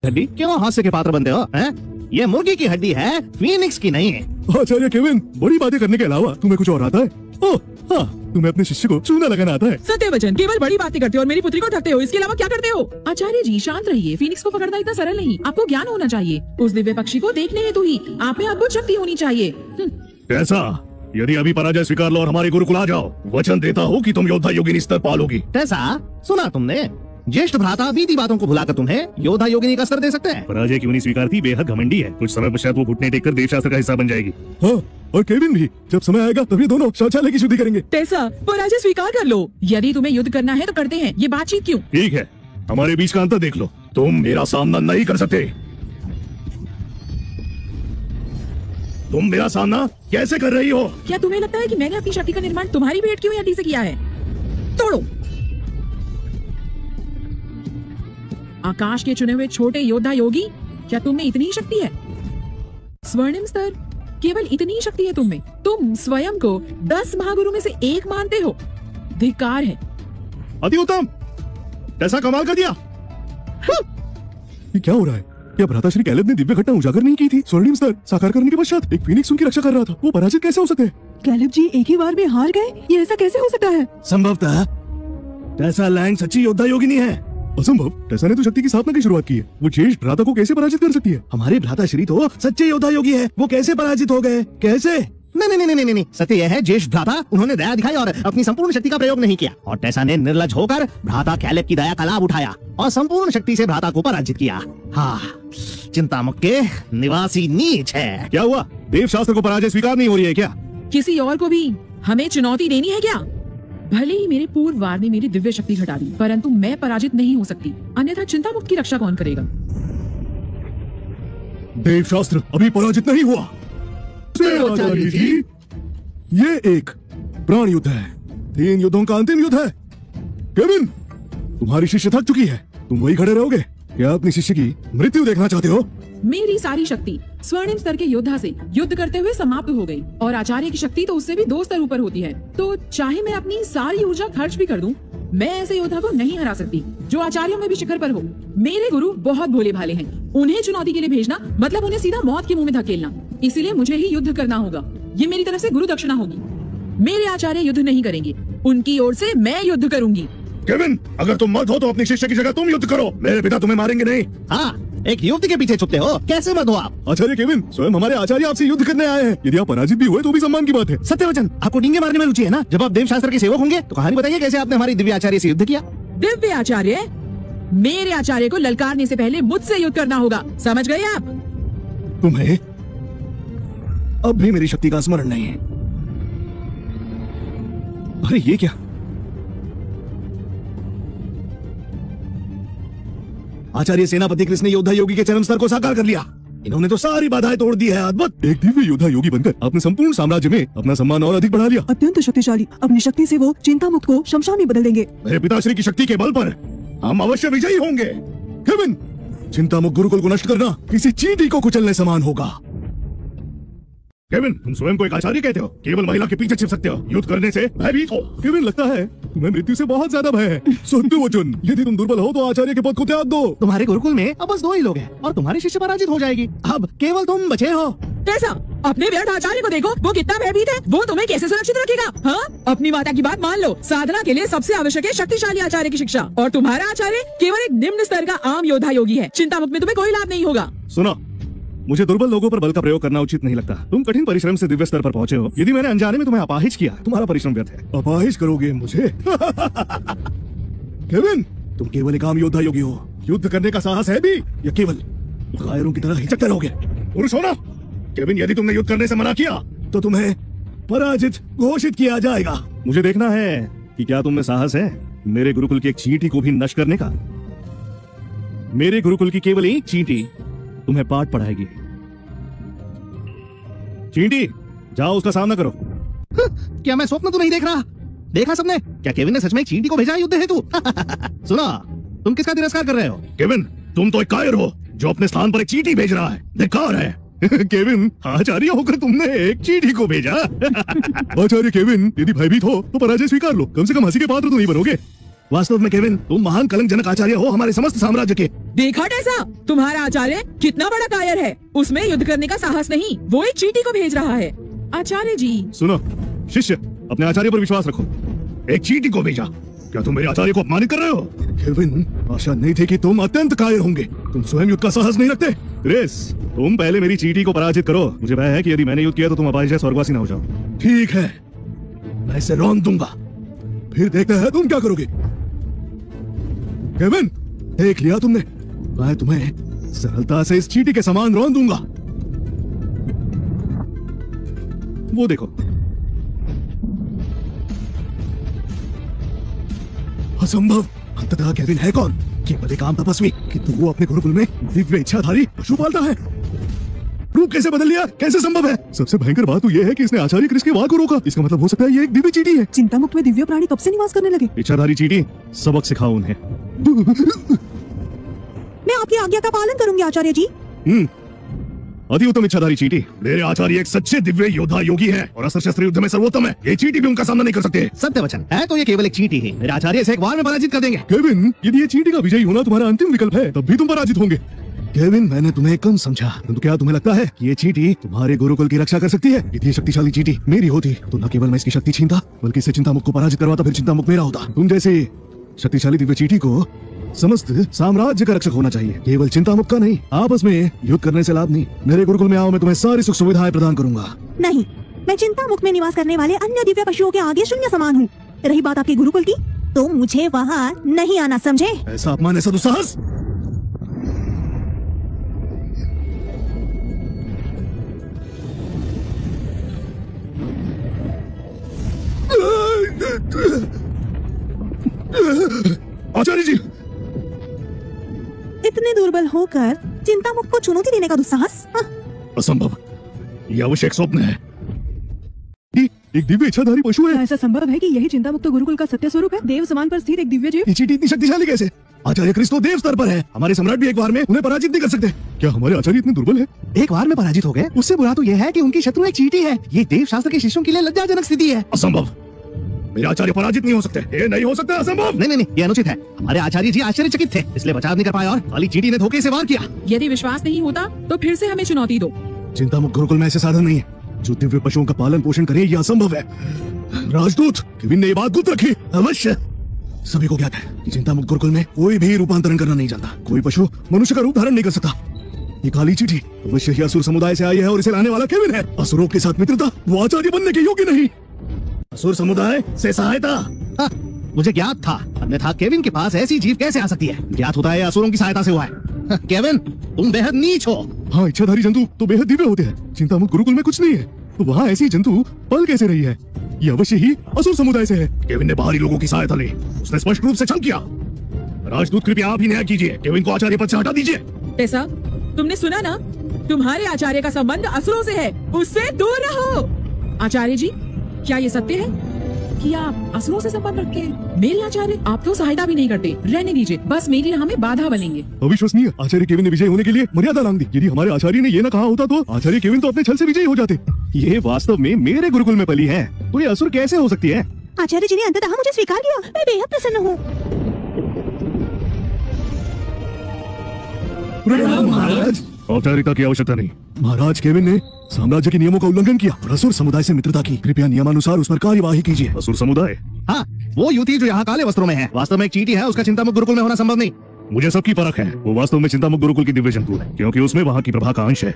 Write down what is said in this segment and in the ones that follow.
हड्डी क्यों हास्य के पात्र बनते हो हैं? ये मुर्गी की हड्डी है, फीनिक्स की नहीं है। आचार्य केविन, बड़ी बातें करने के अलावा तुम्हें कुछ और आता है? ओह हाँ, तुम्हें अपने शिष्य को चूना लगाना आता है। सत्यवचन, केवल बड़ी बातें करते हो और मेरी पुत्री को ठगते हो, इसके अलावा क्या करते हो? आचार्य जी शांत रहिए, फीनिक्स को पकड़ना इतना सरल नहीं, आपको ज्ञान होना चाहिए। उस दिव्य पक्षी को देखने हेतु ही आप में अद्भुत शक्ति होनी चाहिए। ऐसा यदि अभी पराजय स्वीकार लो और हमारे गुरुकुल आ जाओ, वचन देता हूँ कि तुम योद्धा योगिनी स्तर पालोगी। ऐसा सुना तुमने? ज्येष्ठ भ्राता बीती बातों को भुलाकर तुम्हें योद्धा योगिनी का स्तर दे सकते हैं। पराजय क्यों नहीं स्वीकारती? बेहद घमंडी है। कुछ समय पश्चात वो घुटने टेककर देवशास्त्र का हिस्सा बन जाएगी। हाँ, और केविन भी। जब समय आएगा तभी दोनों शौचालय की शुद्धि करेंगे। टेसा, पराजय स्वीकार कर लो। यदि तुम्हें युद्ध करना है तो करते हैं, ये बातचीत क्यों? ठीक है, हमारे बीच का अंतर देख लो। तुम मेरा सामना नहीं कर सकते। तुम मेरा सामना कैसे कर रही हो? क्या तुम्हें लगता है कि मैंने अपनी शक्ति का निर्माण तुम्हारी भेंट की हुई हड्डी से किया है? तोड़ो। आकाश के चुने हुए छोटे योद्धा योगी, क्या तुम में इतनी ही शक्ति है? स्वर्णिम स्तर, केवल इतनी ही शक्ति है तुम में? तुम स्वयं को 10 महागुरु में से एक मानते हो? धिक्कार है। अति उत्तम, ऐसा कमाल कर दिया। ये क्या हो रहा है? क्या भ्राताश्री कैलेब ने दिव्य घटना उजागर नहीं की थी? स्वर्णिम स्तर साकार करने के पश्चात एक फीनिक्स उनकी रक्षा कर रहा था, वो पराजित कैसे हो सकते हैं? कैलेब जी एक ही बार में हार गए, ये ऐसा कैसे हो सकता है? संभवतः टेसा लैंग सच्ची योद्धा योगिनी है। असंभव, टेसा ने तो शक्ति की स्थापना की शुरुआत की है, वो ज्येष्ठ भ्राता को कैसे पराजित कर सकती है? हमारे भ्राताश्री तो सच्चे योद्धा योगी है, वो कैसे पराजित हो गए? कैसे? नहीं, सत्य यह है, ज्येष्ठ भ्राता उन्होंने दया दिखाई और अपनी संपूर्ण शक्ति का प्रयोग नहीं किया, और टेसा ने निर्लज होकर भ्राता कैलेब की दया का लाभ उठाया और संपूर्ण शक्ति से भ्राता को पराजित किया। हाँ, चिंतामुख के निवासी नीच है। क्या हुआ? देवशास्त्र को पराजय स्वीकार नहीं हो रही है क्या? किसी और को भी हमें चुनौती देनी है क्या? भले ही मेरे पूर्व वार ने मेरी दिव्य शक्ति घटा दी, परंतु मैं पराजित नहीं हो सकती, अन्यथा चिंतामुक्त की रक्षा कौन करेगा? देवशास्त्र अभी पराजित नहीं हुआ। आचार्य जी, ये एक प्राण युद्ध है, 3 युद्धों का अंतिम युद्ध है। केविन, तुम्हारी शिष्य थक चुकी है, तुम वही खड़े रहोगे? क्या अपनी शिष्य की मृत्यु देखना चाहते हो? मेरी सारी शक्ति स्वर्णिम स्तर के योद्धा से युद्ध करते हुए समाप्त हो गई, और आचार्य की शक्ति तो उससे भी 2 स्तर ऊपर होती है। तो चाहे मैं अपनी सारी ऊर्जा खर्च भी कर दूं, मैं ऐसे योद्धा को नहीं हरा सकती जो आचार्यों में भी शिखर पर हो। मेरे गुरु बहुत भोले भाले हैं, उन्हें चुनौती के लिए भेजना मतलब उन्हें सीधा मौत के मुंह में धकेलना। इसीलिए मुझे ही युद्ध करना होगा, ये मेरी तरफ से गुरु दक्षिणा होगी। मेरे आचार्य युद्ध नहीं करेंगे, उनकी ओर से मैं युद्ध करूंगी। केविन, अगर तुम मर्द हो तो अपनी शिष्य की जगह तुम युद्ध करो, मेरे पिता तुम्हें मारेंगे नहीं। हाँ, एक युवती के पीछे छुपते हो, कैसे मर्द हो आप? आचार्य केविन, स्वयं हमारे आचार्य आपसे युद्ध करने आए हैं, यदि आप पराजित भी हुए तो भी सम्मान की बात है। सत्यवचन, आपको डींगे मारने में रुचि है ना? जब आप देवशास्त्र के सेवक होंगे तो कहानी बताइए, कैसे आपने हमारी दिव्य आचार्य से युद्ध किया? दिव्य आचार्य? मेरे आचार्य को ललकारने से पहले मुझसे युद्ध करना होगा, समझ गए आप? तुम्हें अब भी मेरी शक्ति का स्मरण नहीं है। अरे ये क्या? आचार्य सेनापति कृष्ण ने योद्धा योगी के चरम स्तर को साकार कर लिया। इन्होंने तो सारी बाधाएं तोड़ दी है। अद्भुत! एक दिव्य योद्धा योगी बनकर आपने संपूर्ण साम्राज्य में अपना सम्मान और अधिक बढ़ा लिया। अत्यंत शक्तिशाली, अपनी शक्ति से वो चिंतामुक्त को शमशान में बदल देंगे। मेरे पिताश्री की शक्ति के बल पर हम अवश्य विजयी होंगे। केविन, चिंतामुक्त गुरुकुल को नष्ट करना किसी चींटी को कुचलने समान होगा। केविन, तुम स्वयं को एक आचार्य कहते हो, केवल महिला के पीछे छिप सकते हो, युद्ध करने से भयभीत हो। केविन, लगता है तुम्हें मृत्यु से बहुत ज्यादा भय है। सत्यवचन, यदि तुम दुर्बल हो तो आचार्य के पद को त्याग दो। तुम्हारे गुरुकुल में अब बस 2 ही लोग हैं और तुम्हारी शिष्य पराजित हो जाएगी। अब केवल तुम बचे हो। कैसा? अपने व्यर्थ आचार्य को देखो, वो कितना भयभीत है। वो तुम्हें कैसे सुरक्षित रखेगा? हाँ, अपनी माता की बात मान लो। साधना के लिए सबसे आवश्यक है शक्तिशाली आचार्य की शिक्षा, और तुम्हारा आचार्य केवल एक निम्न स्तर का आम योद्धा योगी है। चिंतामुक्त में तुम्हें कोई लाभ नहीं होगा। सुनो, मुझे दुर्बल लोगों पर बल का प्रयोग करना उचित नहीं लगता। तुम कठिन परिश्रम से दिव्य स्तर पर पहुंचे हो, यदि मैंने अनजाने में तुम्हें अपाहिज किया, तुम्हारा परिश्रम व्यर्थ है। अपाहिज करोगे मुझे? केविन, तुम केवल एक आम योद्धा योगी हो। युद्ध करने का साहस है भी या केवल कायरों की तरह हिचकते रहोगे? पुरुष हो ना? केविन, यदि तुमने युद्ध करने से मना किया तो तुम्हें पराजित घोषित किया जाएगा। मुझे देखना है कि क्या तुम में साहस है मेरे गुरुकुल की एक चींटी को भी नष्ट करने का। मेरे गुरुकुल की केवल एक चींटी तुम्हें पाठ पढ़ाएगी। चींटी, जाओ उसका सामना करो। क्या मैं स्वप्न तो नहीं देख रहा? देखा सबने, क्या केविन ने सच में एक चींटी को भेजा युद्ध हेतु? सुना, तुम किसका तिरस्कार कर रहे हो? केविन, तुम तो एक कायर हो जो अपने स्थान पर एक चींटी भेज रहा है। धिक्कार है। केविन, आचार्य होकर तुमने एक चींटी को भेजा। आचार्य केविन, यदि भयभीत हो तो पराजय स्वीकार लो, कम से कम हंसी के पात्र तो नहीं बनोगे। वास्तव में केविन, तुम महान कलंकजनक आचार्य हो हमारे समस्त साम्राज्य के। देखा टेसा, तुम्हारा आचार्य कितना बड़ा कायर है। उसमें युद्ध करने का साहस नहीं, वो एक चींटी को भेज रहा है। आचार्य जी। सुनो शिष्य, अपने आचार्य पर विश्वास रखो। एक चींटी को भेजा? क्या तुम मेरे आचार्य को अपमानित कर रहे हो? केविन, आशा नहीं थी कि तुम अत्यंत कायर होंगे। तुम स्वयं युद्ध का साहस नहीं रखते। ग्रेस, तुम पहले मेरी चींटी को पराजित करो। मुझे भय है कि यदि मैंने युद्ध किया तो तुम अपाहिज स्वर्गवासी न हो जाओ। ठीक है, मैं इसे रौंद दूंगा, फिर देखते हैं तुम क्या करोगे। केविन, देख लिया तुमने, मैं तुम्हें सरलता से इस चींटी के समान रौंद दूंगा। वो देखो, असंभव। अंततः केविन है कौन? केवल एक आम तपस्वी, किंतु वो अपने गुरुकुल में दिव्य इच्छाधारी पशु पालता है। रूप कैसे बदल लिया? कैसे संभव है? सबसे भयंकर बात तो ये है कि इसने आचार्य क्रिस के वार को रोका। इसका मतलब हो सकता है ये एक दिव्य चींटी है। चिंता मुक्त में दिव्य प्राणी कब से निवास करने लगे? इच्छाधारी चींटी, सबक सिखाओ उन्हें। मैं आपकी आज्ञा का पालन करूंगी आचार्य जी। अति उत्तम इच्छाधारी चींटी। मेरे आचार्य एक सच्चे दिव्य योद्धा योगी है और अस्त्र शस्त्र युद्ध में सर्वोत्तम है। ये चींटी भी उनका सामना नहीं कर सकते। सत्य वचन है तो ये केवल एक चींटी है। मेरे आचार्य इसे एक वार में पराजित कर देंगे। केविन, यदि ये चींटी का विजयी होना तुम्हारा अंतिम विकल्प है, तब भी तुम पराजित होंगे। केविन, मैंने तुम्हें कम समझा, परंतु क्या तुम्हें लगता है कि ये चींटी तुम्हारे गुरुकुल की रक्षा कर सकती है? यदि ये शक्तिशाली चींटी मेरी होती तो न केवल मैं इसकी शक्ति छीनता, बल्कि इससे चिंतामुक्त को पराजित करवाता, फिर चिंतामुक्त मेरा होता। तुम जैसे शक्तिशाली दिव्य चींटी को समस्त साम्राज्य का रक्षक होना चाहिए, केवल चिंतामुक्त का नहीं। आपस में युद्ध करने से लाभ नहीं। मेरे गुरुकुल में आओ, मैं तुम्हें सारी सुख सुविधाएं प्रदान करूंगा। नहीं, मैं चिंता मुक्त में निवास करने वाले अन्य दिव्य पशुओं के आगे शून्य समान हूँ। रही बात आपके गुरुकुल की, तो मुझे वहाँ नहीं आना, समझे? ऐसा अपमान, ऐसा दुस्साहस। आचार्य जी, इतने दुर्बल होकर चिंता मुक्त को चुनौती देने का दुस्साहस? असंभव। यह अवश्य एक स्वप्न है। एक दिव्य इच्छाधारी पशु है। ऐसा संभव है कि यही चिंता मुक्त गुरुकुल का सत्य स्वरूप है? देव समान पर स्थित एक दिव्य जीव। ये चींटी इतनी शक्तिशाली कैसे? आचार्य क्रिस तो देव स्तर पर है। हमारे सम्राट भी एक बार में उन्हें पराजित नहीं कर सकते। क्या हमारे आचार्य इतने दुर्बल है? एक बार में पराजित हो गए, उससे बुरा तो यह है कि उनकी शत्रु एक चींटी है। ये देव शास्त्र के शिष्यों के लिए लज्जाजनक स्थिति है। असंभव। मेरे आचार्य पराजित नहीं हो सकते। ये नहीं हो सकता, असंभव। नहीं, ये अनुचित है। हमारे आचार्य जी आश्चर्यचकित थे, इसलिए बचाव नहीं कर पाए और खाली चींटी ने धोखे से वार किया। यदि विश्वास नहीं होता तो फिर से हमें चुनौती दो। चिंतामुक्त गुरुकुल में ऐसे साधन नहीं है जो दिव्य पशुओं का पालन पोषण करे। यह असंभव है। राजदूत, केविन ने ये बात गुप्त रखी। अवश्य सभी को ज्ञात है कि चिंतामुक्त गुरुकुल में कोई भी रूपांतरण करना नहीं जानता। कोई पशु मनुष्य का रूप धारण नहीं कर सकता। ये काली चींटी अवश्य ही असुर समुदाय से आई है और इसे लाने वाला केविन है। असुरों के साथ मित्रता, वो आचार्य बनने के योग्य नहीं। असुर समुदाय से सहायता। मुझे ज्ञात था, अन्यथा केविन के पास ऐसी जीव कैसे आ सकती है? ज्ञात होता है असुरों की सहायता से हुआ है। केविन, तुम बेहद नीच हो। हाँ, इच्छाधारी जंतु तो बेहद दिव्य होते हैं। चिंतामुक्त गुरुकुल में कुछ नहीं है, तो वहाँ ऐसी जंतु पल कैसे रही है? ये अवश्य ही असुर समुदाय से है। केविन ने बाहरी लोगों की सहायता ली, उसने स्पष्ट रूप से छल किया। राजदूत, कृपया आप ही न्याय कीजिए। केविन को आचार्य पद से हटा दीजिए। ऐसा तुमने सुना ना, तुम्हारे आचार्य का संबंध असुरों से है, उससे दूर रहो। आचार्य जी, क्या ये सत्य है कि आप असुरों से संबंध रखते हैं? मेरे आचार्य आप तो सहायता भी नहीं करते। रहने दीजिए, बस मेरी राह में बाधा बनेंगे। अविश्वसनीय। आचार्य केविन ने विजय होने के लिए मर्यादा लांघ दी। यदि हमारे आचार्य ने ये न कहा होता तो आचार्य केविन तो अपने छल से विजयी हो जाते। ये वास्तव में मेरे गुरुकुल में पली है, तो ये असुर कैसे हो सकती है? आचार्य जी ने अंततः मुझे स्वीकार किया, मैं बेहद प्रसन्न हूँ। महाराज, औपचारिकता की आवश्यकता नहीं। महाराज, केविन ने साम्राज्य के नियमों का उल्लंघन किया और असुर समुदाय से मित्रता की। कृपया नियमानुसार उस पर कार्यवाही कीजिए। असुर समुदाय? हाँ, वो युवती जो यहाँ काले वस्त्रों में है, वास्तव में एक चींटी है। उसका चिंतामुक्त गुरुकुल में होना संभव नहीं। मुझे सबकी परख है। वो वास्तव में चिंतामुक्त गुरुकुल की दिव्य जंतु है, क्योंकि उसमें वहाँ की प्रभा का अंश है।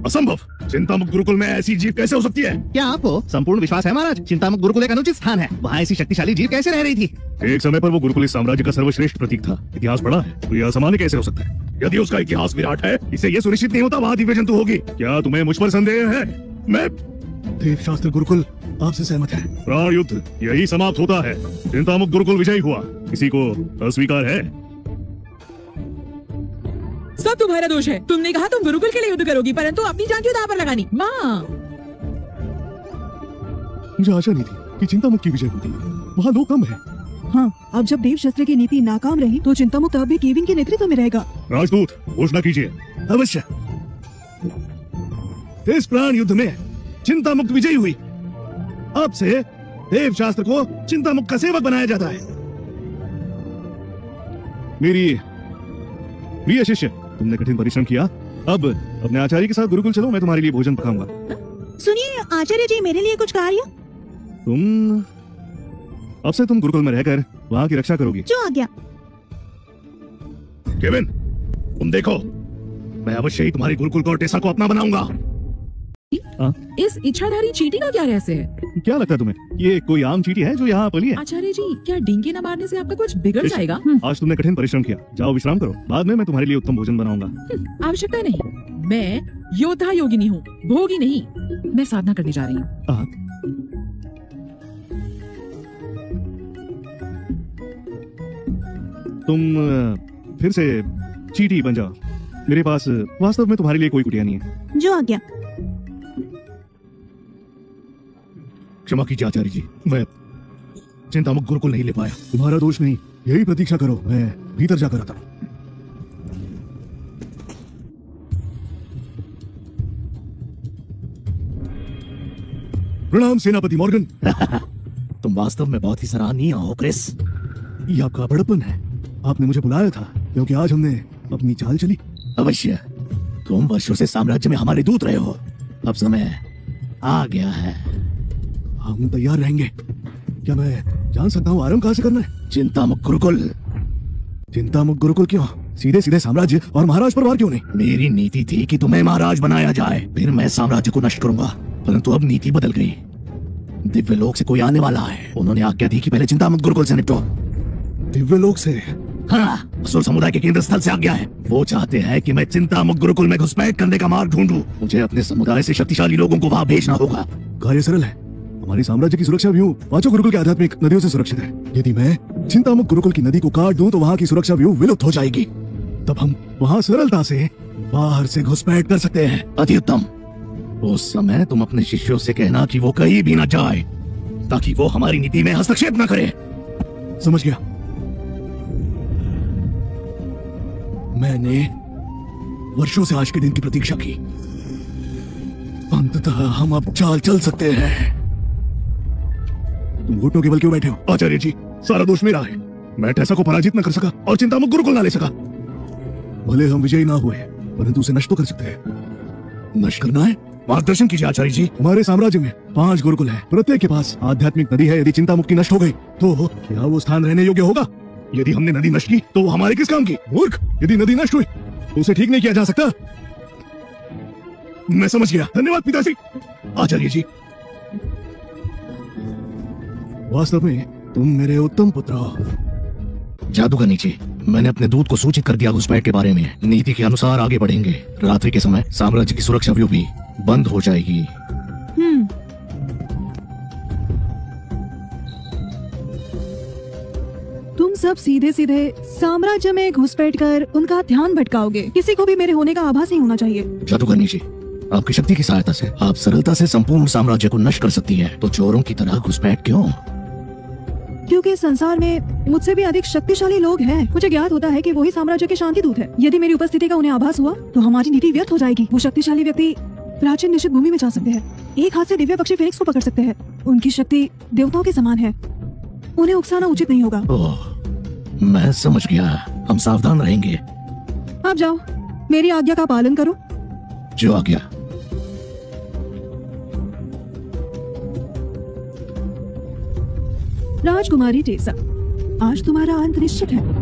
असंभव। चिंतामुक्त गुरुकुल में ऐसी जीव कैसे हो सकती है? क्या आपको संपूर्ण विश्वास है महाराज? चिंतामुक्त गुरुकुल एक अनुचित स्थान है। वहाँ ऐसी शक्तिशाली जीव कैसे रह रही थी? एक समय पर वो गुरुकुल इस साम्राज्य का सर्वश्रेष्ठ प्रतीक था। इतिहास पढ़ा है, तो यह असामान्य कैसे हो सकता है? यदि उसका इतिहास विराट है, इसे ये सुनिश्चित नहीं होता वहाँ दिव्य जंतु होगी। क्या तुम्हें मुझ पर संदेह है? मैं देव शास्त्र गुरुकुल आपसे सहमत है। प्राण युद्ध यही समाप्त होता है। चिंतामुक्त गुरुकुल विजयी हुआ। किसी को अस्वीकार है? सब तुम्हारा दोष है। तुमने कहा तुम गुरुकुल के लिए युद्ध करोगी, परंतु अपनी जान क्यों दांव पर लगानी? माँ, मुझे आशा नहीं थी कि चिंतामुक्त की विजय होगी। वहाँ लोग कम है। हाँ, अब जब देव शस्त्र की नीति नाकाम रही तो चिंतामुक्त अब भी केविन के नेतृत्व में रहेगा। राजदूत, घोषणा कीजिए। अवश्य। इस प्राण युद्ध में चिंतामुक्त विजयी हुई। अब से देव शास्त्र को चिंतामुक्त का सेवक बनाया जाता है। मेरी प्रिय शिष्य, तुमने कठिन परिश्रम किया। अब अपने आचार्य के साथ गुरुकुल चलो, मैं तुम्हारे लिए भोजन पकाऊंगा। सुनिए आचार्य जी, मेरे लिए कुछ कार्य। अब से तुम गुरुकुल में रहकर वहाँ की रक्षा करोगी। जो आज्ञा। केविन, तुम देखो, मैं अवश्य ही तुम्हारे गुरुकुल को और टेसा को अपना बनाऊंगा। इस इच्छाधारी चींटी का क्या रहस्य है? क्या लगता है तुम्हें, ये कोई आम चींटी है जो यहाँ पली है? आचार्य जी, क्या डींगे न मारने से आपका कुछ बिगड़ इस- जाएगा? आज तुमने कठिन परिश्रम किया, जाओ विश्राम करो, बाद में मैं तुम्हारे लिए उत्तम भोजन बनाऊंगा। आवश्यकता नहीं, मैं योद्धा योगिनी हूँ, भोगी नहीं। मैं साधना करने जा रही हूँ। तुम फिर से चींटी बन जाओ। मेरे पास वास्तव में तुम्हारे लिए कोई कुटिया नहीं है। जो आज्ञा। क्षमा कीजिए आचार्य जी, मैं चिंतामुक्त गुरुकुल नहीं ले पाया। तुम्हारा दोष नहीं, यही प्रतीक्षा करो, मैं भीतर जाकर आता हूँ। प्रणाम सेनापति मॉर्गन। तुम वास्तव में बहुत ही सराहनीय हो क्रिस। ये आपका बड़प्पन है। आपने मुझे बुलाया था क्योंकि आज हमने अपनी चाल चली। अवश्य, तुम वर्षों से साम्राज्य में हमारे दूत रहे हो, अब समय आ गया है। हम तैयार रहेंगे। क्या मैं जान सकता हूँ आरंभ कहाँ से करना है? चिंतामुक्त गुरुकुल। चिंतामुक्त गुरुकुल क्यों? सीधे सीधे साम्राज्य और महाराज पर वार क्यों नहीं? मेरी नीति थी कि तुम्हें महाराज बनाया जाए, फिर मैं साम्राज्य को नष्ट करूंगा, परंतु अब नीति बदल गई। दिव्य लोक से कोई आने वाला है, उन्होंने आज्ञा दी कि पहले चिंतामुक्त गुरुकुल से निपटो। दिव्य लोक से? हाँ, असुर समुदाय के केंद्र स्थल से आज्ञा है। वो चाहते हैं कि मैं चिंतामुक्त गुरुकुल में घुसपैठ करने का मार्ग ढूंढूं। मुझे अपने समुदाय से शक्तिशाली लोगों को वहाँ भेजना होगा। कार्य सरल है। हमारी साम्राज्य की सुरक्षा व्यू पांचों गुरुकुल के आध्यात्मिक नदियों से सुरक्षित है। यदि मैं चिंतामुक्त गुरुकुल की नदी को काट दूं तो वहाँ की सुरक्षा व्यू विलुप्त हो जाएगी। तब हम वहाँ सरलता से बाहर से घुसपैठ कर सकते हैं। अति उत्तम। उस समय तुम अपने शिष्यों से कहना कि वो कहीं भी न जाए, ताकि वो हमारी नीति में हस्तक्षेप न करे। समझ गया। मैंने वर्षों से आज के दिन की प्रतीक्षा की। अंततः हम अब चाल चल सकते हैं। तुम घुटनों के बल क्यों बैठे हो? आचार्य जी, सारा दोष मेरा है। मैं टेसा को पराजित न कर सका और चिंतामुक्त गुरुकुल न ले सका। भले हम विजयी ना हुए, परंतु उसे नष्ट तो कर सकते हैं। नष्ट करना है? मार्गदर्शन कीजिए आचार्य जी। हमारे साम्राज्य में 5 गुरुकुल हैं। प्रत्येक के पास आध्यात्मिक नदी है। यदि चिंतामुक्ति नष्ट हो गई तो क्या वो स्थान रहने योग्य होगा? यदि हमने नदी नष्ट की तो वो हमारे किस काम की? मूर्ख, यदि नदी नष्ट हुई तो उसे ठीक नहीं किया जा सकता। मैं समझ गया, धन्यवाद पिताश्री। आचार्य जी, वास्तव में तुम मेरे उत्तम पुत्र हो। जादूगर नीचे, मैंने अपने दूत को सूचित कर दिया घुसपैठ के बारे में। नीति के अनुसार आगे बढ़ेंगे। रात्रि के समय साम्राज्य की सुरक्षा व्यू भी बंद हो जाएगी। तुम सब सीधे सीधे साम्राज्य में घुसपैठ कर उनका ध्यान भटकाओगे। किसी को भी मेरे होने का आभास नहीं होना चाहिए। जादूगर नीचे, आपकी शक्ति की सहायता से आप सरलता से संपूर्ण साम्राज्य को नष्ट कर सकती है, तो चोरों की तरह घुसपैठ क्यों? क्योंकि संसार में मुझसे भी अधिक शक्तिशाली लोग हैं। मुझे ज्ञात होता है कि वही साम्राज्य के शांति दूत है। यदि मेरी उपस्थिति का उन्हें आभास हुआ तो हमारी नीति व्यर्थ हो जाएगी। वो शक्तिशाली व्यक्ति प्राचीन निश्चित भूमि में जा सकते हैं। एक हाथ से दिव्य पक्षी फिनिक्स को पकड़ सकते हैं। उनकी शक्ति देवताओं के समान है। उन्हें उकसाना उचित नहीं होगा। ओह, मैं समझ गया। हम सावधान रहेंगे। आप जाओ, मेरी आज्ञा का पालन करो। जो आ गया। राजकुमारी टेसा, आज तुम्हारा अंत निश्चित है।